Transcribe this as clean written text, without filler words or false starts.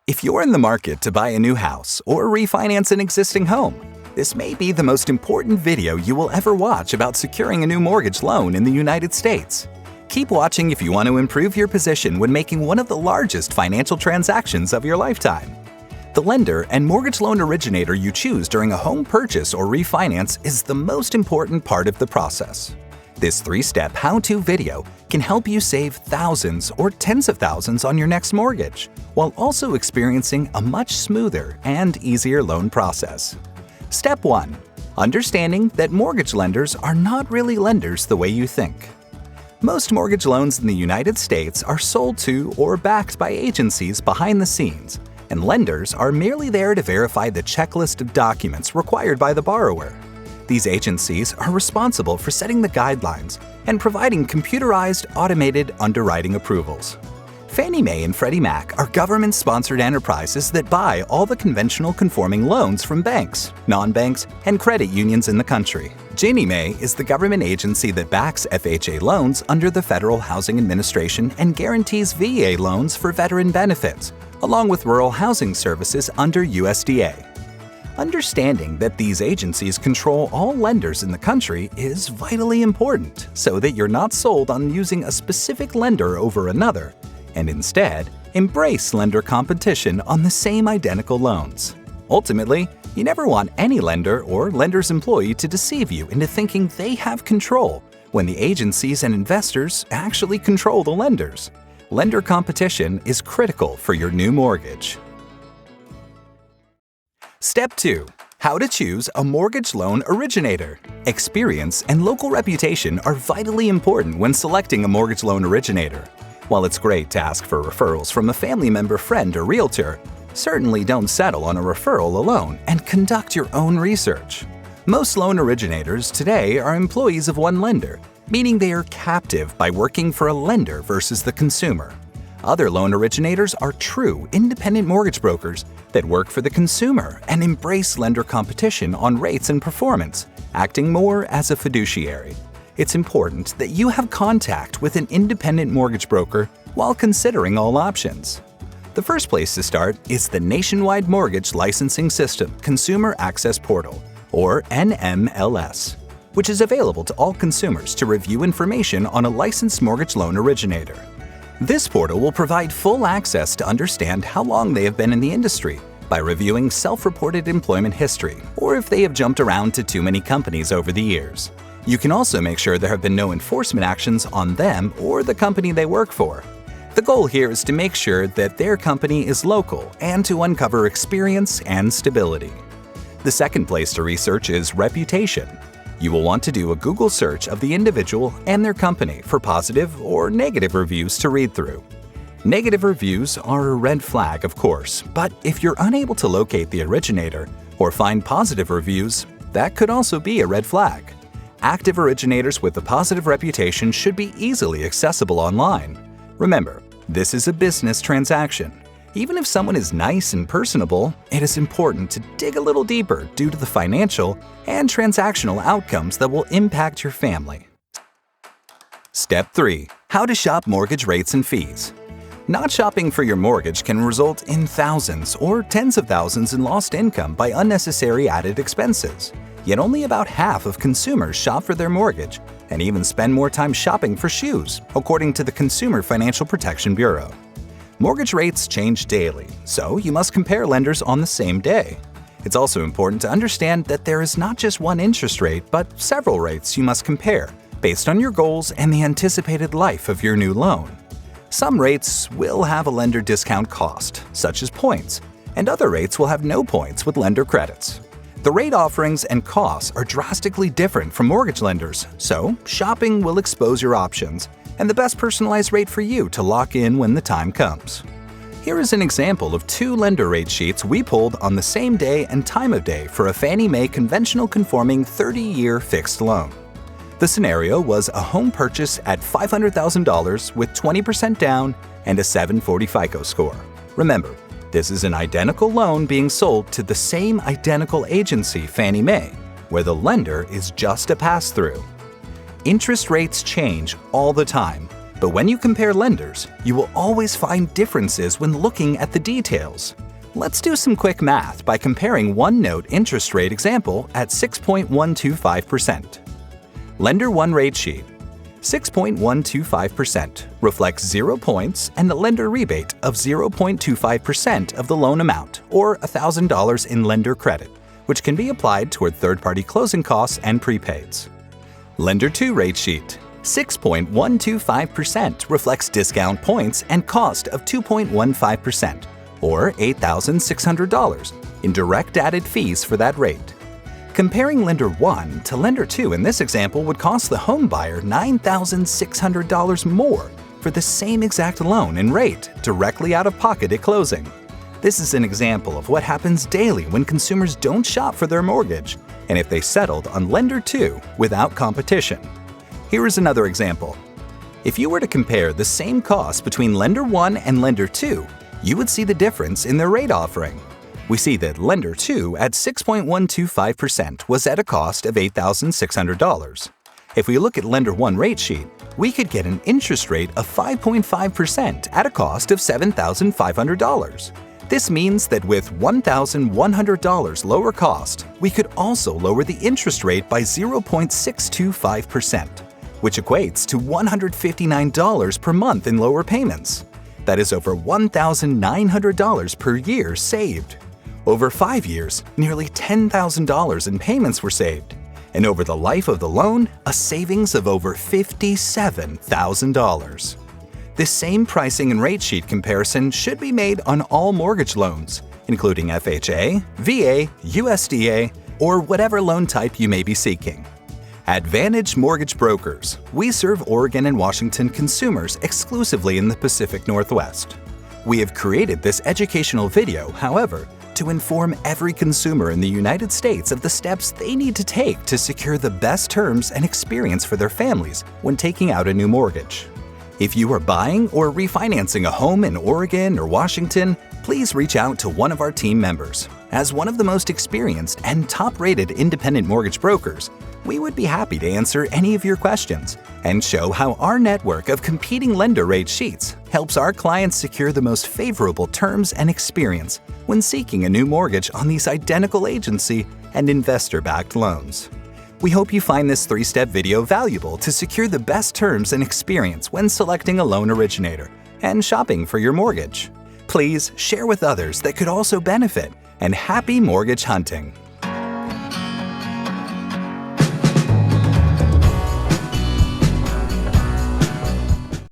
If you're in the market to buy a new house or refinance an existing home, this may be the most important video you will ever watch about securing a new mortgage loan in the United States. Keep watching if you want to improve your position when making one of the largest financial transactions of your lifetime. The lender and mortgage loan originator you choose during a home purchase or refinance is the most important part of the process. This 3-step how-to video can help you save thousands or tens of thousands on your next mortgage, while also experiencing a much smoother and easier loan process. Step 1. Understanding that mortgage lenders are not really lenders the way you think. Most mortgage loans in the United States are sold to or backed by agencies behind the scenes, and lenders are merely there to verify the checklist of documents required by the borrower. These agencies are responsible for setting the guidelines and providing computerized, automated underwriting approvals. Fannie Mae and Freddie Mac are government-sponsored enterprises that buy all the conventional conforming loans from banks, non-banks, and credit unions in the country. Ginnie Mae is the government agency that backs FHA loans under the Federal Housing Administration and guarantees VA loans for veteran benefits, along with rural housing services under USDA. Understanding that these agencies control all lenders in the country is vitally important so that you're not sold on using a specific lender over another, and instead, embrace lender competition on the same identical loans. Ultimately, you never want any lender or lender's employee to deceive you into thinking they have control when the agencies and investors actually control the lenders. Lender competition is critical for your new mortgage. Step 2. How to choose a mortgage loan originator. Experience and local reputation are vitally important when selecting a mortgage loan originator. While it's great to ask for referrals from a family member, friend, or realtor, certainly don't settle on a referral alone and conduct your own research. Most loan originators today are employees of one lender, meaning they are captive by working for a lender versus the consumer. Other loan originators are true independent mortgage brokers that work for the consumer and embrace lender competition on rates and performance, acting more as a fiduciary. It's important that you have contact with an independent mortgage broker while considering all options. The first place to start is the Nationwide Mortgage Licensing System Consumer Access Portal, or NMLS, which is available to all consumers to review information on a licensed mortgage loan originator. This portal will provide full access to understand how long they have been in the industry by reviewing self-reported employment history or if they have jumped around to too many companies over the years. You can also make sure there have been no enforcement actions on them or the company they work for. The goal here is to make sure that their company is local and to uncover experience and stability. The second place to research is reputation. You will want to do a Google search of the individual and their company for positive or negative reviews to read through. Negative reviews are a red flag, of course, but if you're unable to locate the originator or find positive reviews, that could also be a red flag. Active originators with a positive reputation should be easily accessible online. Remember, this is a business transaction. Even if someone is nice and personable, it is important to dig a little deeper due to the financial and transactional outcomes that will impact your family. Step 3. How to shop mortgage rates and fees. Not shopping for your mortgage can result in thousands or tens of thousands in lost income by unnecessary added expenses. Yet only about half of consumers shop for their mortgage and even spend more time shopping for shoes, according to the Consumer Financial Protection Bureau. Mortgage rates change daily, so you must compare lenders on the same day. It's also important to understand that there is not just one interest rate, but several rates you must compare based on your goals and the anticipated life of your new loan. Some rates will have a lender discount cost, such as points, and other rates will have no points with lender credits. The rate offerings and costs are drastically different from mortgage lenders, so shopping will expose your options and the best personalized rate for you to lock in when the time comes. Here is an example of 2 lender rate sheets we pulled on the same day and time of day for a Fannie Mae conventional conforming 30-year fixed loan. The scenario was a home purchase at $500,000 with 20% down and a 740 FICO score. Remember, this is an identical loan being sold to the same identical agency, Fannie Mae, where the lender is just a pass-through. Interest rates change all the time, But when you compare lenders, you will always find differences when looking at the details. Let's do some quick math by comparing one note interest rate example at 6.125%. Lender 1 rate sheet. 6.125% reflects 0 points and a lender rebate of 0.25% of the loan amount, or $1,000 in lender credit, which can be applied toward third-party closing costs and prepaids. Lender 2 rate sheet. 6.125% reflects discount points and cost of 2.15%, or $8,600 in direct added fees for that rate. Comparing Lender 1 to Lender 2 in this example would cost the home buyer $9,600 more for the same exact loan and rate directly out of pocket at closing. This is an example of what happens daily when consumers don't shop for their mortgage and if they settled on Lender 2 without competition. Here is another example. If you were to compare the same cost between Lender 1 and Lender 2, you would see the difference in their rate offering. We see that Lender 2 at 6.125% was at a cost of $8,600. If we look at Lender 1 rate sheet, we could get an interest rate of 5.5% at a cost of $7,500. This means that with $1,100 lower cost, we could also lower the interest rate by 0.625%, which equates to $159 per month in lower payments. That is over $1,900 per year saved. Over 5 years, nearly $10,000 in payments were saved. And over the life of the loan, a savings of over $57,000. This same pricing and rate sheet comparison should be made on all mortgage loans, including FHA, VA, USDA, or whatever loan type you may be seeking. At Vantage Mortgage Brokers, we serve Oregon and Washington consumers exclusively in the Pacific Northwest. We have created this educational video, however, to inform every consumer in the United States of the steps they need to take to secure the best terms and experience for their families when taking out a new mortgage. If you are buying or refinancing a home in Oregon or Washington, please reach out to one of our team members. As one of the most experienced and top-rated independent mortgage brokers, we would be happy to answer any of your questions and show how our network of competing lender rate sheets helps our clients secure the most favorable terms and experience when seeking a new mortgage on these identical agency and investor-backed loans. We hope you find this 3-step video valuable to secure the best terms and experience when selecting a loan originator and shopping for your mortgage. Please share with others that could also benefit, and happy mortgage hunting!